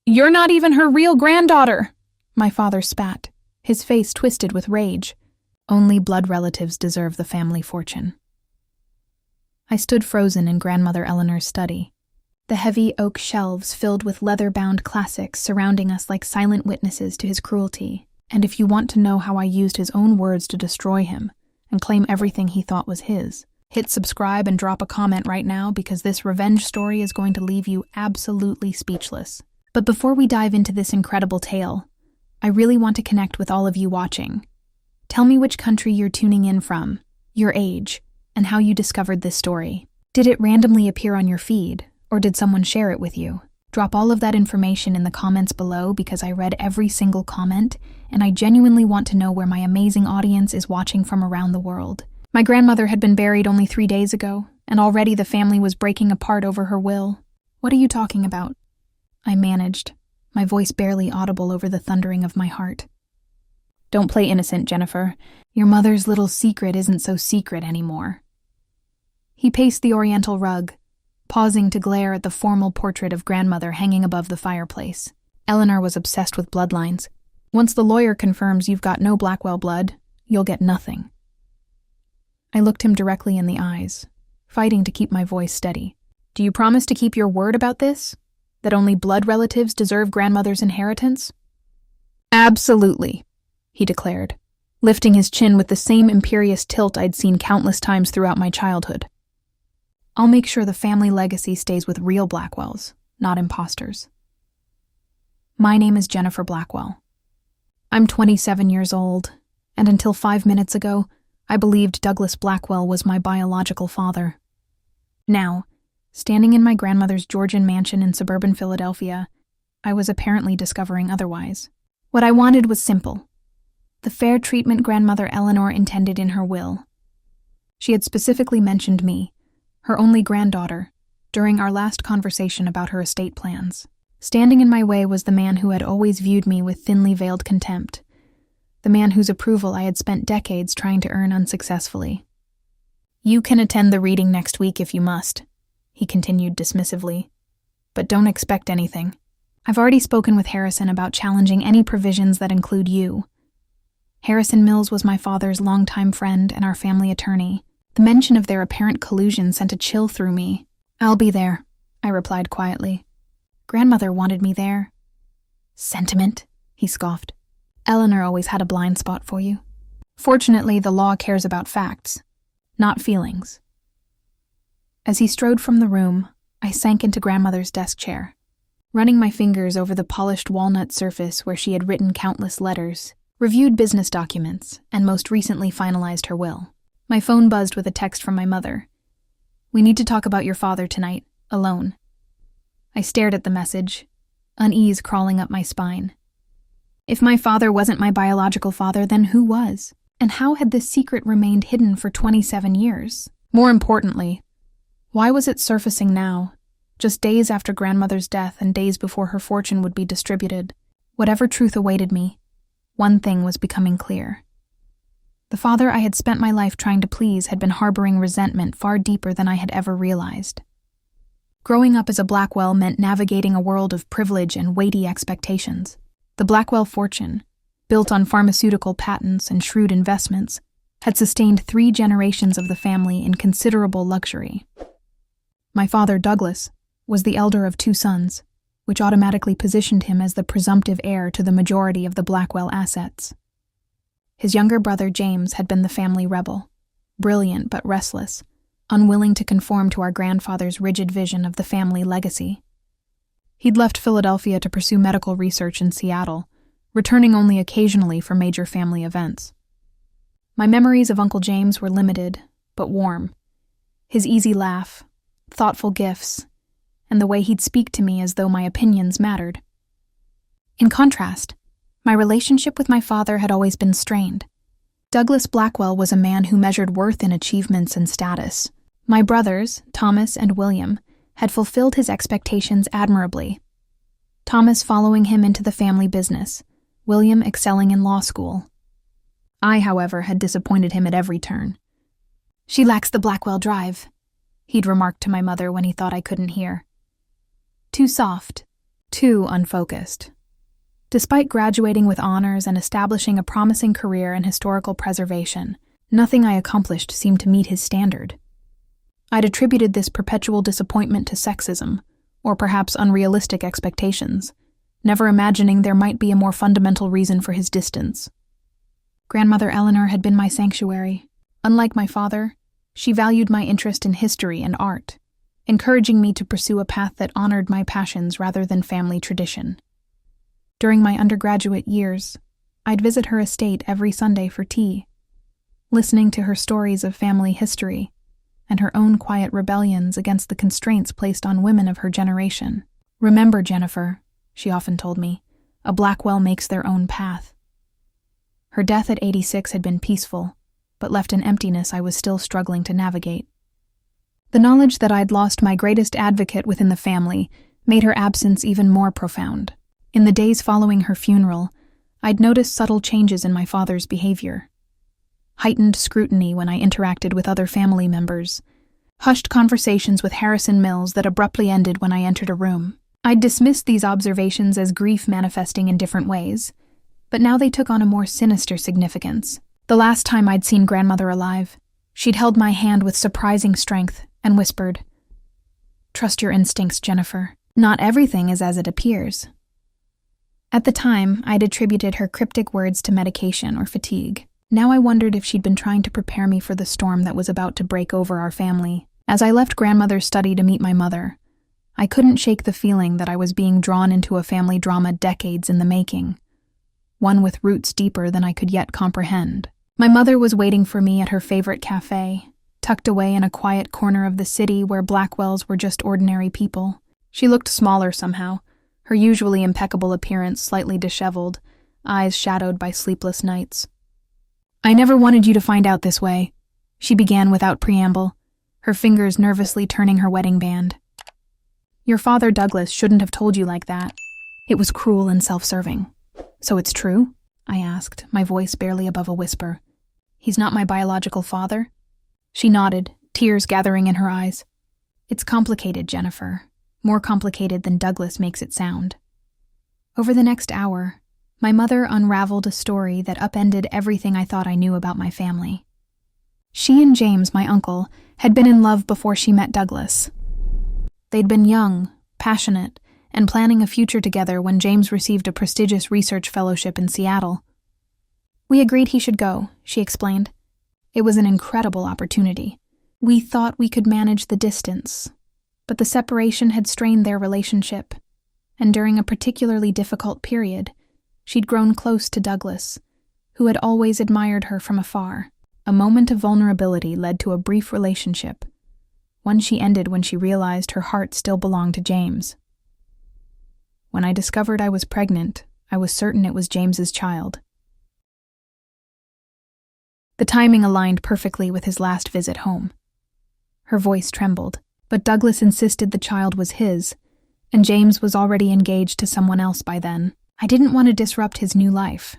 You're not even her real granddaughter, my father spat, his face twisted with rage. Only blood relatives deserve the family fortune. I stood frozen in Grandmother Eleanor's study, the heavy oak shelves filled with leather-bound classics surrounding us like silent witnesses to his cruelty. And if you want to know how I used his own words to destroy him and claim everything he thought was his, hit subscribe and drop a comment right now because this revenge story is going to leave you absolutely speechless. But before we dive into this incredible tale, I really want to connect with all of you watching. Tell me which country you're tuning in from, your age, and how you discovered this story. Did it randomly appear on your feed, or did someone share it with you? Drop all of that information in the comments below because I read every single comment, and I genuinely want to know where my amazing audience is watching from around the world. My grandmother had been buried only 3 days ago, and already the family was breaking apart over her will. What are you talking about? I managed, my voice barely audible over the thundering of my heart. Don't play innocent, Jennifer. Your mother's little secret isn't so secret anymore. He paced the oriental rug, pausing to glare at the formal portrait of grandmother hanging above the fireplace. Eleanor was obsessed with bloodlines. Once the lawyer confirms you've got no Blackwell blood, you'll get nothing. I looked him directly in the eyes, fighting to keep my voice steady. Do you promise to keep your word about this? That only blood relatives deserve grandmother's inheritance? Absolutely, he declared, lifting his chin with the same imperious tilt I'd seen countless times throughout my childhood. I'll make sure the family legacy stays with real Blackwells, not imposters. My name is Jennifer Blackwell. I'm 27 years old, and until 5 minutes ago, I believed Douglas Blackwell was my biological father. Now, standing in my grandmother's Georgian mansion in suburban Philadelphia, I was apparently discovering otherwise. What I wanted was simple: the fair treatment Grandmother Eleanor intended in her will. She had specifically mentioned me, her only granddaughter, during our last conversation about her estate plans. Standing in my way was the man who had always viewed me with thinly veiled contempt, the man whose approval I had spent decades trying to earn unsuccessfully. You can attend the reading next week if you must, he continued dismissively, but don't expect anything. I've already spoken with Harrison about challenging any provisions that include you. Harrison Mills was my father's longtime friend and our family attorney. The mention of their apparent collusion sent a chill through me. I'll be there, I replied quietly. Grandmother wanted me there. Sentiment, he scoffed. Eleanor always had a blind spot for you. Fortunately, the law cares about facts, not feelings. As he strode from the room, I sank into Grandmother's desk chair, running my fingers over the polished walnut surface where she had written countless letters, reviewed business documents, and most recently finalized her will. My phone buzzed with a text from my mother. We need to talk about your father tonight, alone. I stared at the message, unease crawling up my spine. If my father wasn't my biological father, then who was? And how had this secret remained hidden for 27 years? More importantly, why was it surfacing now, just days after Grandmother's death and days before her fortune would be distributed? Whatever truth awaited me, one thing was becoming clear. The father I had spent my life trying to please had been harboring resentment far deeper than I had ever realized. Growing up as a Blackwell meant navigating a world of privilege and weighty expectations. The Blackwell fortune, built on pharmaceutical patents and shrewd investments, had sustained 3 generations of the family in considerable luxury. My father, Douglas, was the elder of 2 sons, which automatically positioned him as the presumptive heir to the majority of the Blackwell assets. His younger brother, James, had been the family rebel, brilliant but restless, unwilling to conform to our grandfather's rigid vision of the family legacy. He'd left Philadelphia to pursue medical research in Seattle, returning only occasionally for major family events. My memories of Uncle James were limited, but warm. His easy laugh, thoughtful gifts, and the way he'd speak to me as though my opinions mattered. In contrast, my relationship with my father had always been strained. Douglas Blackwell was a man who measured worth in achievements and status. My brothers, Thomas and William, had fulfilled his expectations admirably. Thomas following him into the family business, William excelling in law school. I, however, had disappointed him at every turn. She lacks the Blackwell drive, he'd remarked to my mother when he thought I couldn't hear. Too soft, Too unfocused. Despite graduating with honors and establishing a promising career in historical preservation, nothing I accomplished seemed to meet his standard. I'd attributed this perpetual disappointment to sexism, or perhaps unrealistic expectations, never imagining there might be a more fundamental reason for his distance. Grandmother Eleanor had been my sanctuary. Unlike my father, she valued my interest in history and art, encouraging me to pursue a path that honored my passions rather than family tradition. During my undergraduate years, I'd visit her estate every Sunday for tea, listening to her stories of family history and her own quiet rebellions against the constraints placed on women of her generation. "Remember, Jennifer," she often told me, "a Blackwell makes their own path." Her death at 86 had been peaceful, but left an emptiness I was still struggling to navigate. The knowledge that I'd lost my greatest advocate within the family made her absence even more profound. In the days following her funeral, I'd noticed subtle changes in my father's behavior. Heightened scrutiny when I interacted with other family members, hushed conversations with Harrison Mills that abruptly ended when I entered a room. I'd dismissed these observations as grief manifesting in different ways, but now they took on a more sinister significance. The last time I'd seen grandmother alive, she'd held my hand with surprising strength and whispered, "Trust your instincts, Jennifer. Not everything is as it appears." At the time, I'd attributed her cryptic words to medication or fatigue. Now I wondered if she'd been trying to prepare me for the storm that was about to break over our family. As I left grandmother's study to meet my mother, I couldn't shake the feeling that I was being drawn into a family drama decades in the making, one with roots deeper than I could yet comprehend. My mother was waiting for me at her favorite cafe, tucked away in a quiet corner of the city where Blackwells were just ordinary people. She looked smaller somehow, her usually impeccable appearance slightly disheveled, eyes shadowed by sleepless nights. "I never wanted you to find out this way," she began without preamble, her fingers nervously turning her wedding band. "Your father, Douglas, shouldn't have told you like that. It was cruel and self-serving." "So it's true?" I asked, my voice barely above a whisper. "He's not my biological father?" She nodded, tears gathering in her eyes. "It's complicated, Jennifer. More complicated than Douglas makes it sound." Over the next hour, my mother unraveled a story that upended everything I thought I knew about my family. She and James, my uncle, had been in love before she met Douglas. They'd been young, passionate, and planning a future together when James received a prestigious research fellowship in Seattle. "We agreed he should go," she explained. "It was an incredible opportunity. We thought we could manage the distance, but the separation had strained their relationship, and during a particularly difficult period, she'd grown close to Douglas, who had always admired her from afar. A moment of vulnerability led to a brief relationship, one she ended when she realized her heart still belonged to James. When I discovered I was pregnant, I was certain it was James's child. The timing aligned perfectly with his last visit home. Her voice trembled, but Douglas insisted the child was his, and James was already engaged to someone else by then. I didn't want to disrupt his new life.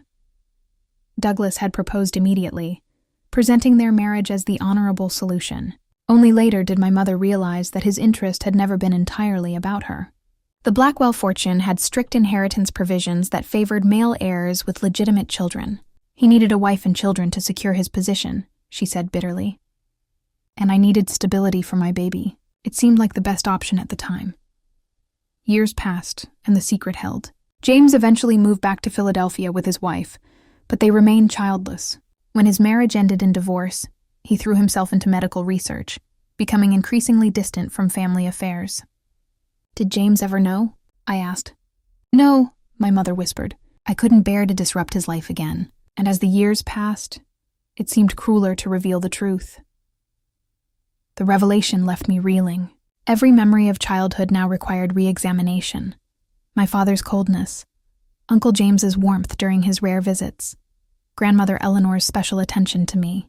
Douglas had proposed immediately, presenting their marriage as the honorable solution. Only later did my mother realize that his interest had never been entirely about her. The Blackwell fortune had strict inheritance provisions that favored male heirs with legitimate children. He needed a wife and children to secure his position, she said bitterly. And I needed stability for my baby. It seemed like the best option at the time. Years passed, and the secret held. James eventually moved back to Philadelphia with his wife, but they remained childless. When his marriage ended in divorce, he threw himself into medical research, becoming increasingly distant from family affairs. "Did James ever know?" I asked. "No," my mother whispered. "I couldn't bear to disrupt his life again, and as the years passed, it seemed crueler to reveal the truth." The revelation left me reeling. Every memory of childhood now required re-examination. My father's coldness, Uncle James's warmth during his rare visits, Grandmother Eleanor's special attention to me.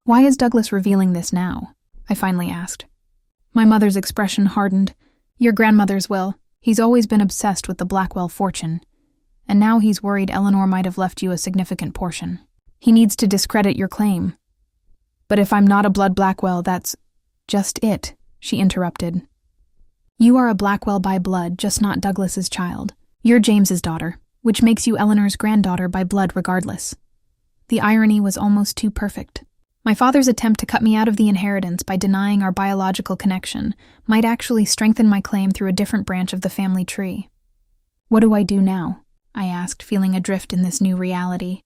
"Why is Douglas revealing this now?" I finally asked. My mother's expression hardened. "Your grandmother's will. He's always been obsessed with the Blackwell fortune, and now he's worried Eleanor might have left you a significant portion. He needs to discredit your claim." "But if I'm not a blood Blackwell, that's..." "Just it," she interrupted. You are a Blackwell by blood, just not Douglas's child. You're James's daughter, which makes you Eleanor's granddaughter by blood regardless. The irony was almost too perfect. My father's attempt to cut me out of the inheritance by denying our biological connection might actually strengthen my claim through a different branch of the family tree. What do I do now? I asked, feeling adrift in this new reality.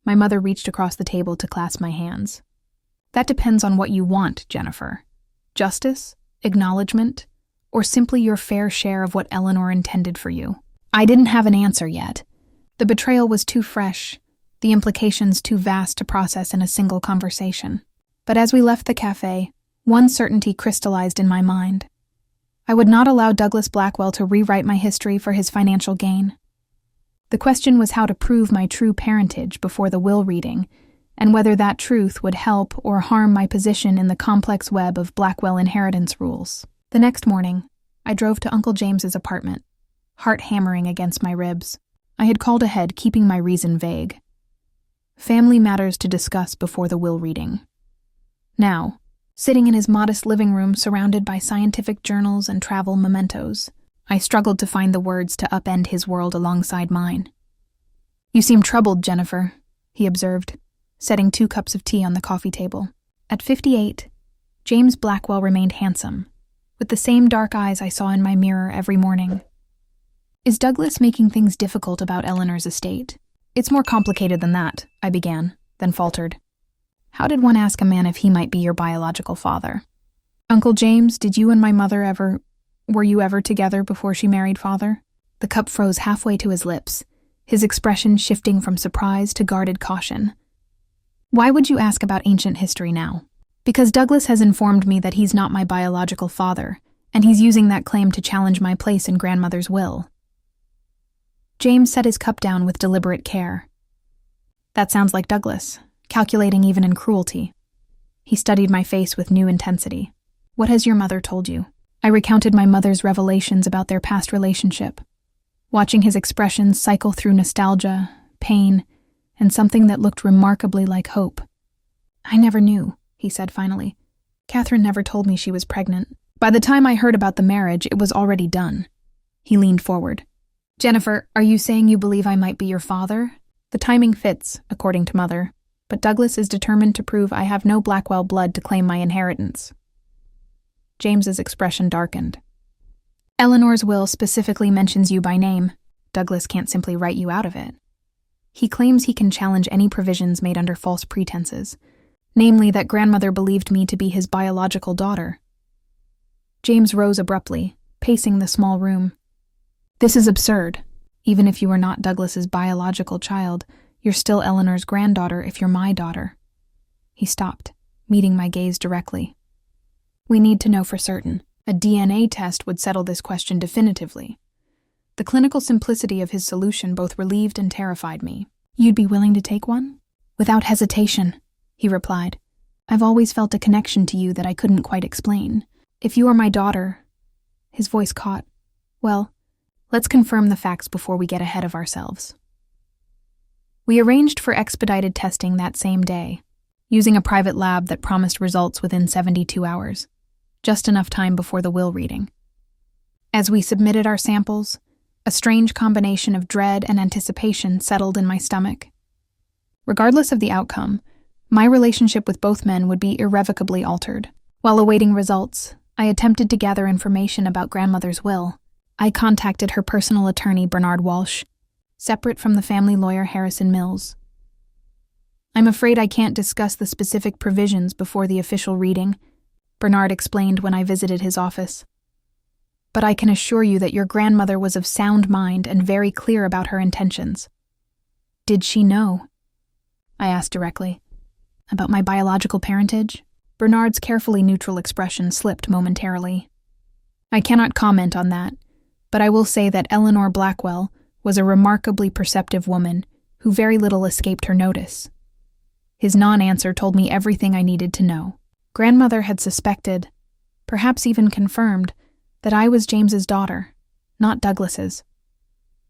My mother reached across the table to clasp my hands. That depends on what you want, Jennifer. Justice? Acknowledgement? Or simply your fair share of what Eleanor intended for you? I didn't have an answer yet. The betrayal was too fresh, the implications too vast to process in a single conversation. But as we left the cafe, one certainty crystallized in my mind. I would not allow Douglas Blackwell to rewrite my history for his financial gain. The question was how to prove my true parentage before the will reading, and whether that truth would help or harm my position in the complex web of Blackwell inheritance rules. The next morning, I drove to Uncle James's apartment, heart hammering against my ribs. I had called ahead, keeping my reason vague. Family matters to discuss before the will reading. Now, sitting in his modest living room surrounded by scientific journals and travel mementos, I struggled to find the words to upend his world alongside mine. You seem troubled, Jennifer, he observed, setting 2 cups of tea on the coffee table. At 58, James Blackwell remained handsome, with the same dark eyes I saw in my mirror every morning. Is Douglas making things difficult about Eleanor's estate? It's more complicated than that, I began, then faltered. How did one ask a man if he might be your biological father? Uncle James, did you and my mother were you ever together before she married father? The cup froze halfway to his lips, his expression shifting from surprise to guarded caution. Why would you ask about ancient history now? Because Douglas has informed me that he's not my biological father, and he's using that claim to challenge my place in grandmother's will. James set his cup down with deliberate care. That sounds like Douglas, calculating even in cruelty. He studied my face with new intensity. What has your mother told you? I recounted my mother's revelations about their past relationship, watching his expressions cycle through nostalgia, pain, and something that looked remarkably like hope. I never knew, he said finally. Catherine never told me she was pregnant. By the time I heard about the marriage, it was already done. He leaned forward. Jennifer, are you saying you believe I might be your father? The timing fits, according to Mother, but Douglas is determined to prove I have no Blackwell blood to claim my inheritance. James's expression darkened. Eleanor's will specifically mentions you by name. Douglas can't simply write you out of it. He claims he can challenge any provisions made under false pretenses, namely that grandmother believed me to be his biological daughter. James rose abruptly, pacing the small room. This is absurd. Even if you are not Douglas's biological child, you're still Eleanor's granddaughter if you're my daughter. He stopped, meeting my gaze directly. We need to know for certain. A DNA test would settle this question definitively. The clinical simplicity of his solution both relieved and terrified me. You'd be willing to take one? Without hesitation, he replied. I've always felt a connection to you that I couldn't quite explain. If you are my daughter, his voice caught. Well, let's confirm the facts before we get ahead of ourselves. We arranged for expedited testing that same day, using a private lab that promised results within 72 hours, just enough time before the will reading. As we submitted our samples, a strange combination of dread and anticipation settled in my stomach. Regardless of the outcome, my relationship with both men would be irrevocably altered. While awaiting results, I attempted to gather information about grandmother's will. I contacted her personal attorney, Bernard Walsh, separate from the family lawyer Harrison Mills. I'm afraid I can't discuss the specific provisions before the official reading, Bernard explained when I visited his office. But I can assure you that your grandmother was of sound mind and very clear about her intentions. Did she know? I asked directly. About my biological parentage? Bernard's carefully neutral expression slipped momentarily. I cannot comment on that, but I will say that Eleanor Blackwell was a remarkably perceptive woman who very little escaped her notice. His non-answer told me everything I needed to know. Grandmother had suspected, perhaps even confirmed, that I was James's daughter, not Douglas's.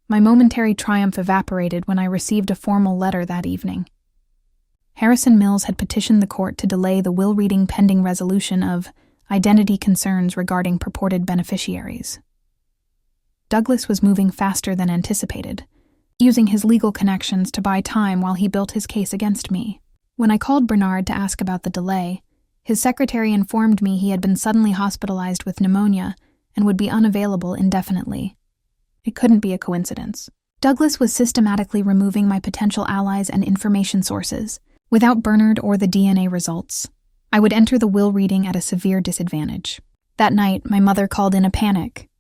My momentary triumph evaporated when I received a formal letter that evening. Harrison Mills had petitioned the court to delay the will reading pending resolution of identity concerns regarding purported beneficiaries. Douglas was moving faster than anticipated, using his legal connections to buy time while he built his case against me. When I called Bernard to ask about the delay, his secretary informed me he had been suddenly hospitalized with pneumonia and would be unavailable indefinitely. It couldn't be a coincidence. Douglas was systematically removing my potential allies and information sources. Without Bernard or the DNA results, I would enter the will reading at a severe disadvantage. That night, my mother called in a panic.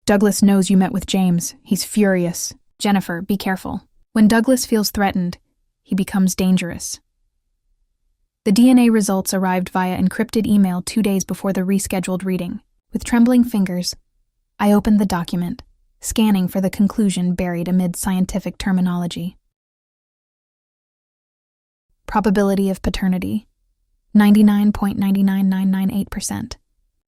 "Douglas knows you met with James. He's furious. Jennifer, be careful. When Douglas feels threatened, he becomes dangerous." The DNA results arrived via encrypted email 2 days before the rescheduled reading. With trembling fingers, I opened the document, scanning for the conclusion buried amid scientific terminology. Probability of paternity, 99.99998%.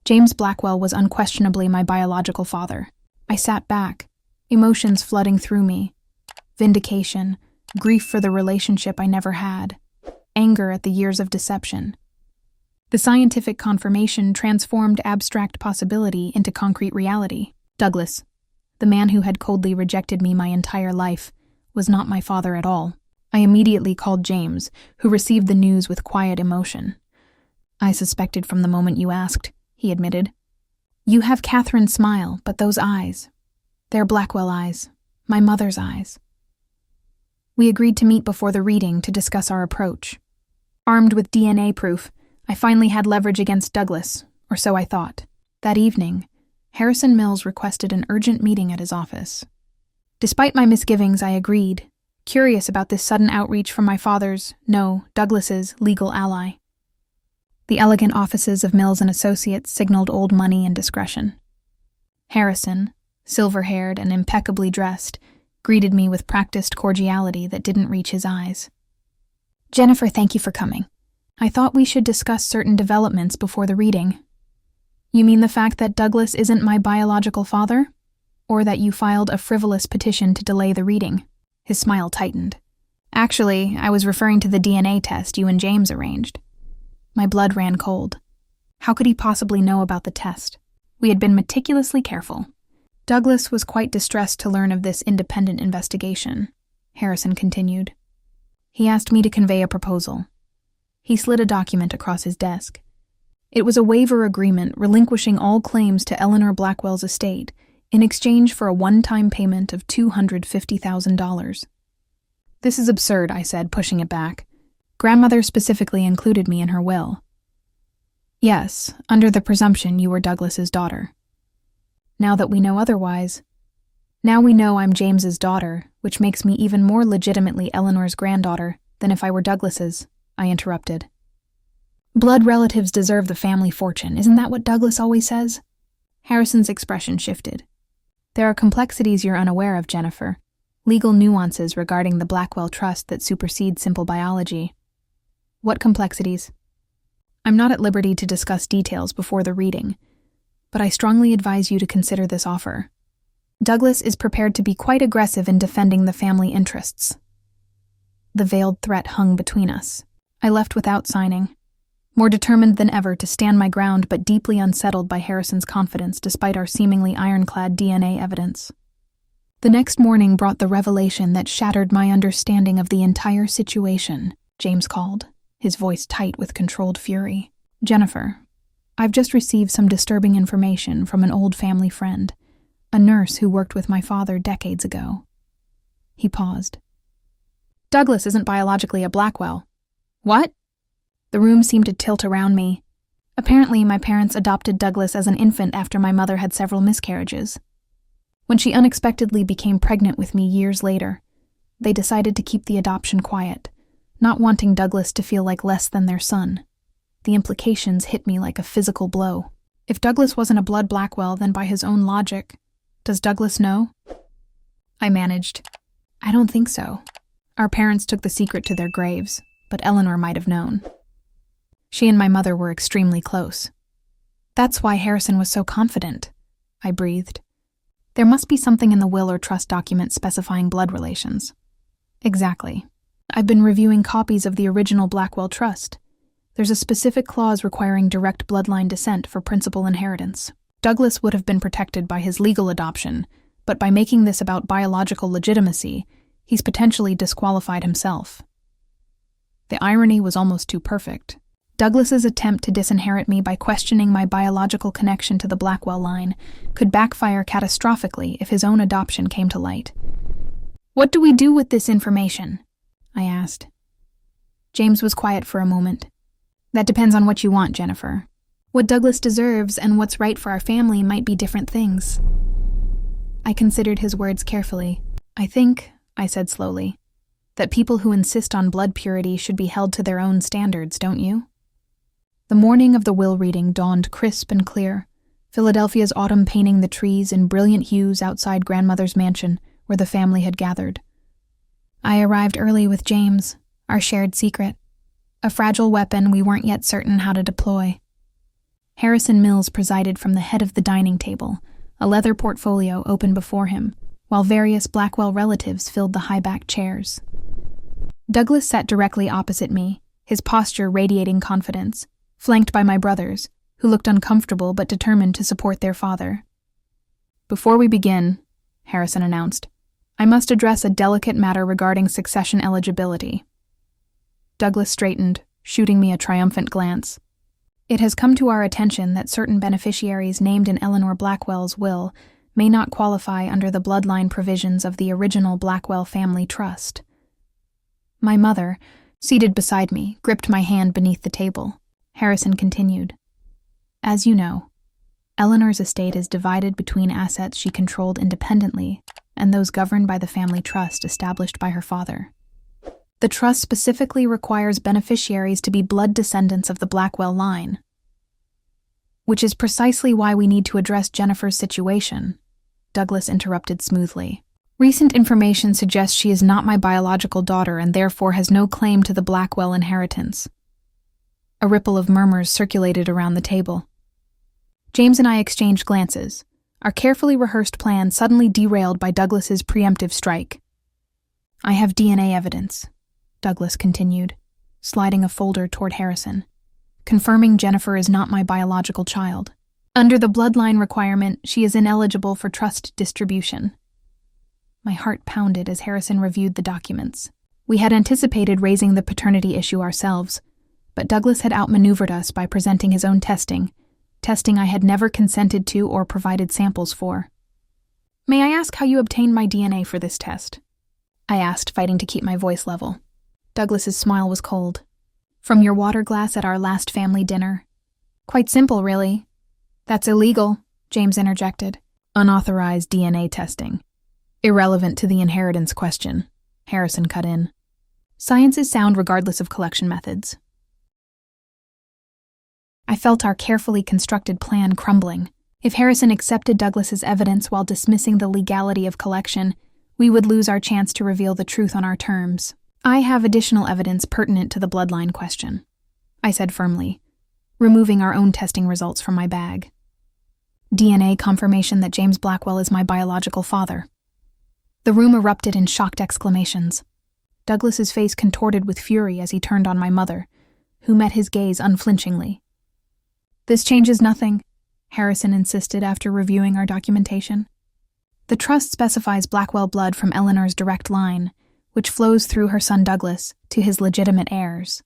James Blackwell was unquestionably my biological father. I sat back, emotions flooding through me. Vindication, grief for the relationship I never had, anger at the years of deception. The scientific confirmation transformed abstract possibility into concrete reality. Douglas, the man who had coldly rejected me my entire life, was not my father at all. I immediately called James, who received the news with quiet emotion. "I suspected from the moment you asked," he admitted. "You have Catherine's smile, but those eyes, they're Blackwell eyes, my mother's eyes." We agreed to meet before the reading to discuss our approach. Armed with DNA proof, I finally had leverage against Douglas, or so I thought. That evening, Harrison Mills requested an urgent meeting at his office. Despite my misgivings, I agreed, curious about this sudden outreach from my father's, no, Douglas's, legal ally. The elegant offices of Mills & Associates signaled old money and discretion. Harrison, silver-haired and impeccably dressed, greeted me with practiced cordiality that didn't reach his eyes. "Jennifer, thank you for coming. I thought we should discuss certain developments before the reading." "You mean the fact that Douglas isn't my biological father? Or that you filed a frivolous petition to delay the reading?" His smile tightened. "Actually, I was referring to the DNA test you and James arranged." My blood ran cold. How could he possibly know about the test? We had been meticulously careful. "Douglas was quite distressed to learn of this independent investigation," Harrison continued. "He asked me to convey a proposal." He slid a document across his desk. It was a waiver agreement relinquishing all claims to Eleanor Blackwell's estate in exchange for a one-time payment of $250,000. "This is absurd," I said, pushing it back. "Grandmother specifically included me in her will." "Yes, under the presumption you were Douglas's daughter." "Now that we know otherwise, now we know I'm James's daughter, which makes me even more legitimately Eleanor's granddaughter than if I were Douglas's," I interrupted. "Blood relatives deserve the family fortune, isn't that what Douglas always says?" Harrison's expression shifted. "There are complexities you're unaware of, Jennifer. Legal nuances regarding the Blackwell Trust that supersede simple biology." "What complexities?" "I'm not at liberty to discuss details before the reading, but I strongly advise you to consider this offer. Douglas is prepared to be quite aggressive in defending the family interests." The veiled threat hung between us. I left without signing, more determined than ever to stand my ground but deeply unsettled by Harrison's confidence despite our seemingly ironclad DNA evidence. The next morning brought the revelation that shattered my understanding of the entire situation. James called, his voice tight with controlled fury. "Jennifer, I've just received some disturbing information from an old family friend, a nurse who worked with my father decades ago." He paused. "Douglas isn't biologically a Blackwell." "What?" The room seemed to tilt around me. Apparently, my parents adopted Douglas as an infant after my mother had several miscarriages. When she unexpectedly became pregnant with me years later, they decided to keep the adoption quiet, not wanting Douglas to feel like less than their son. The implications hit me like a physical blow. If Douglas wasn't a blood Blackwell, then by his own logic, does Douglas know? I managed. "I don't think so. Our parents took the secret to their graves, but Eleanor might have known. She and my mother were extremely close." "That's why Harrison was so confident," I breathed. "There must be something in the will or trust document specifying blood relations." "Exactly. I've been reviewing copies of the original Blackwell Trust. There's a specific clause requiring direct bloodline descent for principal inheritance. Douglas would have been protected by his legal adoption, but by making this about biological legitimacy, he's potentially disqualified himself. The irony was almost too perfect. Douglas's attempt to disinherit me by questioning my biological connection to the Blackwell line could backfire catastrophically if his own adoption came to light. "What do we do with this information?" I asked. James was quiet for a moment. "That depends on what you want, Jennifer. What Douglas deserves and what's right for our family might be different things." I considered his words carefully. "I think," I said slowly, "that people who insist on blood purity should be held to their own standards, don't you?" The morning of the will reading dawned crisp and clear, Philadelphia's autumn painting the trees in brilliant hues outside grandmother's mansion where the family had gathered. I arrived early with James, our shared secret, a fragile weapon we weren't yet certain how to deploy. Harrison Mills presided from the head of the dining table, a leather portfolio open before him, while various Blackwell relatives filled the high-backed chairs. Douglas sat directly opposite me, his posture radiating confidence, flanked by my brothers, who looked uncomfortable but determined to support their father. "Before we begin," Harrison announced, "I must address a delicate matter regarding succession eligibility." Douglas straightened, shooting me a triumphant glance. "It has come to our attention that certain beneficiaries named in Eleanor Blackwell's will may not qualify under the bloodline provisions of the original Blackwell family trust." My mother, seated beside me, gripped my hand beneath the table. Harrison continued, "As you know, Eleanor's estate is divided between assets she controlled independently and those governed by the family trust established by her father. The trust specifically requires beneficiaries to be blood descendants of the Blackwell line, which is precisely why we need to address Jennifer's situation," Douglas interrupted smoothly. "Recent information suggests she is not my biological daughter and therefore has no claim to the Blackwell inheritance." A ripple of murmurs circulated around the table. James and I exchanged glances, our carefully rehearsed plan suddenly derailed by Douglas's preemptive strike. "I have DNA evidence," Douglas continued, sliding a folder toward Harrison, "confirming Jennifer is not my biological child. Under the bloodline requirement, she is ineligible for trust distribution." My heart pounded as Harrison reviewed the documents. We had anticipated raising the paternity issue ourselves, but Douglas had outmaneuvered us by presenting his own testing I had never consented to or provided samples for. "May I ask how you obtained my DNA for this test?" I asked, fighting to keep my voice level. Douglas's smile was cold. "From your water glass at our last family dinner." "Quite simple, really." "That's illegal," James interjected. "Unauthorized DNA testing. Irrelevant to the inheritance question," Harrison cut in. "Science is sound regardless of collection methods." I felt our carefully constructed plan crumbling. If Harrison accepted Douglas's evidence while dismissing the legality of collection, we would lose our chance to reveal the truth on our terms. "I have additional evidence pertinent to the bloodline question," I said firmly, removing our own testing results from my bag. "DNA confirmation that James Blackwell is my biological father." The room erupted in shocked exclamations. Douglas's face contorted with fury as he turned on my mother, who met his gaze unflinchingly. "This changes nothing," Harrison insisted after reviewing our documentation. "The trust specifies Blackwell blood from Eleanor's direct line, which flows through her son Douglas to his legitimate heirs.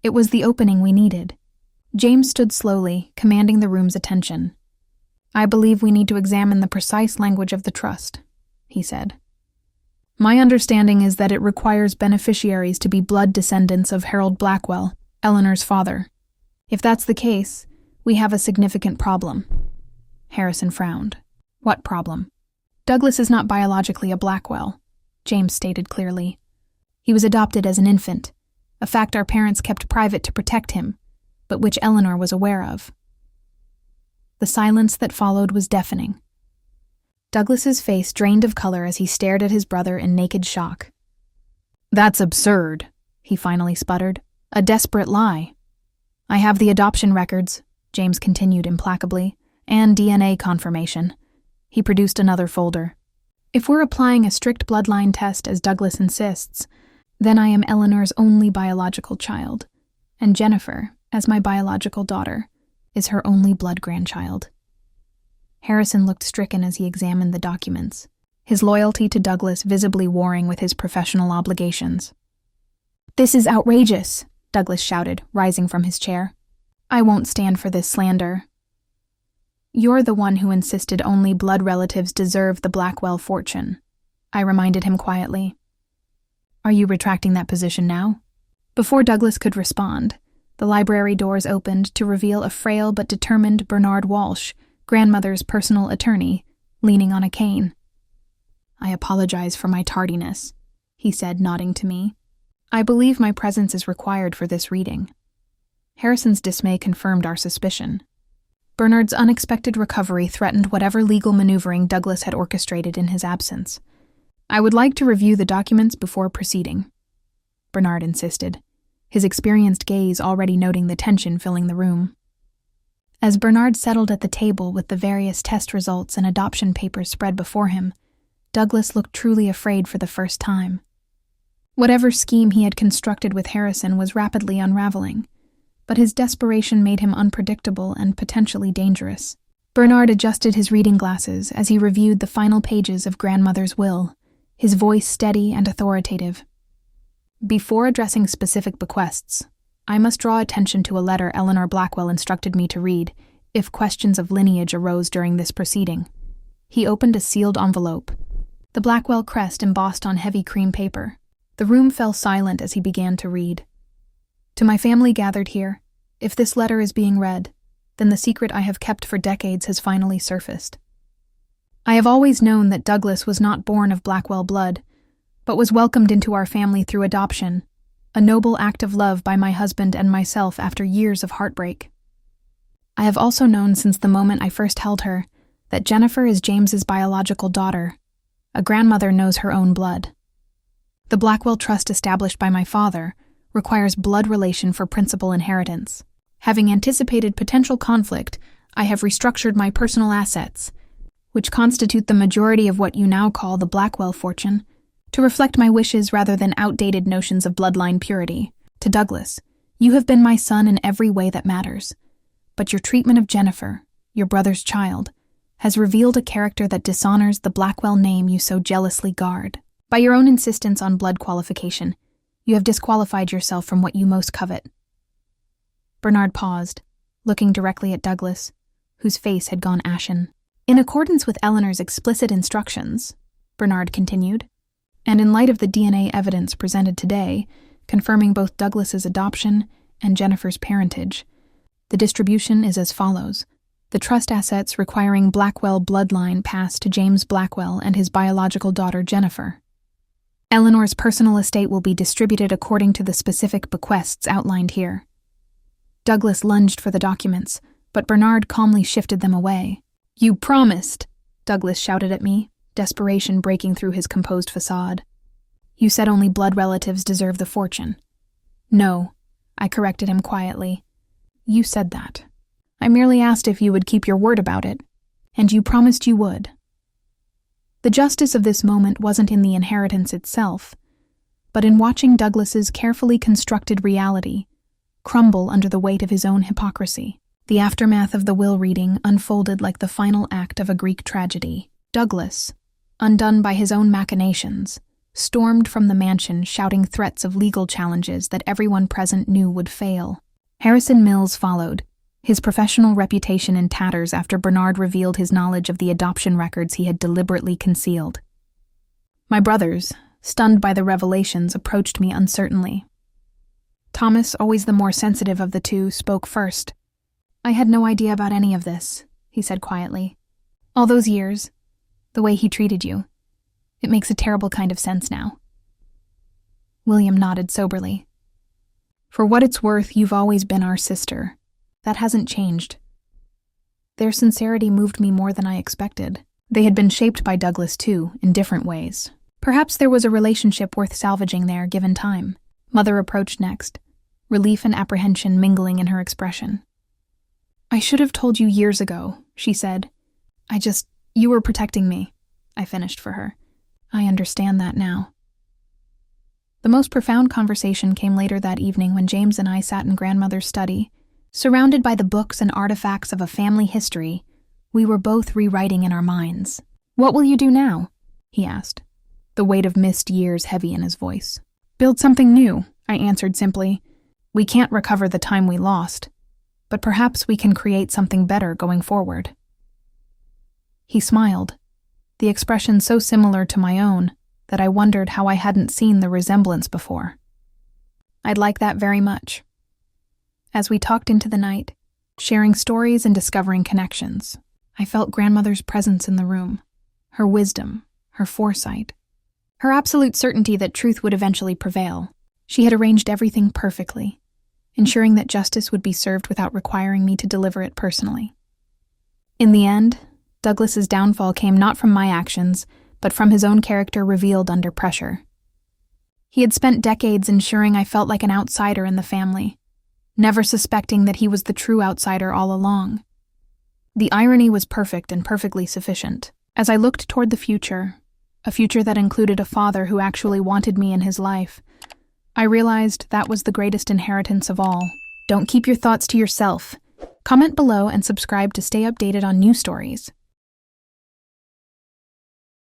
It was the opening we needed." James stood slowly, commanding the room's attention. "I believe we need to examine the precise language of the trust," he said. "My understanding is that it requires beneficiaries to be blood descendants of Harold Blackwell, Eleanor's father. If that's the case, we have a significant problem." Harrison frowned. "What problem?" "Douglas is not biologically a Blackwell," James stated clearly. "He was adopted as an infant, a fact our parents kept private to protect him, but which Eleanor was aware of." The silence that followed was deafening. Douglas's face drained of color as he stared at his brother in naked shock. "That's absurd," he finally sputtered. "A desperate lie." "I have the adoption records," James continued implacably, "and DNA confirmation." He produced another folder. "If we're applying a strict bloodline test as Douglas insists, then I am Eleanor's only biological child, and Jennifer, as my biological daughter, is her only blood grandchild. Harrison looked stricken as he examined the documents, his loyalty to Douglas visibly warring with his professional obligations. "This is outrageous," Douglas shouted, rising from his chair. "I won't stand for this slander." "You're the one who insisted only blood relatives deserve the Blackwell fortune," I reminded him quietly. "Are you retracting that position now?" Before Douglas could respond, the library doors opened to reveal a frail but determined Bernard Walsh, grandmother's personal attorney, leaning on a cane. "I apologize for my tardiness," he said, nodding to me. "I believe my presence is required for this reading." Harrison's dismay confirmed our suspicion. Bernard's unexpected recovery threatened whatever legal maneuvering Douglas had orchestrated in his absence. "I would like to review the documents before proceeding," Bernard insisted, his experienced gaze already noting the tension filling the room. As Bernard settled at the table with the various test results and adoption papers spread before him, Douglas looked truly afraid for the first time. Whatever scheme he had constructed with Harrison was rapidly unraveling, but his desperation made him unpredictable and potentially dangerous. Bernard adjusted his reading glasses as he reviewed the final pages of Grandmother's will, his voice steady and authoritative. "Before addressing specific bequests, I must draw attention to a letter Eleanor Blackwell instructed me to read if questions of lineage arose during this proceeding." He opened a sealed envelope, the Blackwell crest embossed on heavy cream paper. The room fell silent as he began to read. "To my family gathered here, if this letter is being read, then the secret I have kept for decades has finally surfaced. I have always known that Douglas was not born of Blackwell blood, but was welcomed into our family through adoption, a noble act of love by my husband and myself after years of heartbreak. I have also known since the moment I first held her that Jennifer is James's biological daughter. A grandmother knows her own blood. The Blackwell trust established by my father requires blood relation for principal inheritance. Having anticipated potential conflict, I have restructured my personal assets, which constitute the majority of what you now call the Blackwell fortune, to reflect my wishes rather than outdated notions of bloodline purity. To Douglas, you have been my son in every way that matters, but your treatment of Jennifer, your brother's child, has revealed a character that dishonors the Blackwell name you so jealously guard. By your own insistence on blood qualification, you have disqualified yourself from what you most covet." Bernard paused, looking directly at Douglas, whose face had gone ashen. "In accordance with Eleanor's explicit instructions," Bernard continued, "and in light of the DNA evidence presented today, confirming both Douglas's adoption and Jennifer's parentage, the distribution is as follows. The trust assets requiring Blackwell bloodline pass to James Blackwell and his biological daughter Jennifer. Eleanor's personal estate will be distributed according to the specific bequests outlined here." Douglas lunged for the documents, but Bernard calmly shifted them away. "You promised," Douglas shouted at me, desperation breaking through his composed facade. "You said only blood relatives deserve the fortune." "No," I corrected him quietly. "You said that. I merely asked if you would keep your word about it, and you promised you would." The justice of this moment wasn't in the inheritance itself, but in watching Douglas's carefully constructed reality crumble under the weight of his own hypocrisy. The aftermath of the will reading unfolded like the final act of a Greek tragedy. Douglas, undone by his own machinations, stormed from the mansion shouting threats of legal challenges that everyone present knew would fail. Harrison Mills followed, his professional reputation in tatters after Bernard revealed his knowledge of the adoption records he had deliberately concealed. My brothers, stunned by the revelations, approached me uncertainly. Thomas, always the more sensitive of the two, spoke first. "I had no idea about any of this," he said quietly. "All those years, the way he treated you, it makes a terrible kind of sense now." William nodded soberly. "For what it's worth, you've always been our sister. That hasn't changed." Their sincerity moved me more than I expected. They had been shaped by Douglas too, in different ways. Perhaps there was a relationship worth salvaging there, given time. Mother approached next, relief and apprehension mingling in her expression. "I should have told you years ago," she said. You were protecting me," I finished for her. "I understand that now." The most profound conversation came later that evening when James and I sat in grandmother's study. Surrounded by the books and artifacts of a family history, we were both rewriting in our minds. "What will you do now?" he asked, the weight of missed years heavy in his voice. "Build something new," I answered simply. "We can't recover the time we lost, but perhaps we can create something better going forward." He smiled, the expression so similar to my own that I wondered how I hadn't seen the resemblance before. "I'd like that very much." As we talked into the night, sharing stories and discovering connections, I felt grandmother's presence in the room, her wisdom, her foresight, her absolute certainty that truth would eventually prevail. She had arranged everything perfectly, ensuring that justice would be served without requiring me to deliver it personally. In the end, Douglas's downfall came not from my actions, but from his own character revealed under pressure. He had spent decades ensuring I felt like an outsider in the family, never suspecting that he was the true outsider all along. The irony was perfect and perfectly sufficient. As I looked toward the future, a future that included a father who actually wanted me in his life, I realized that was the greatest inheritance of all. Don't keep your thoughts to yourself. Comment below and subscribe to stay updated on new stories.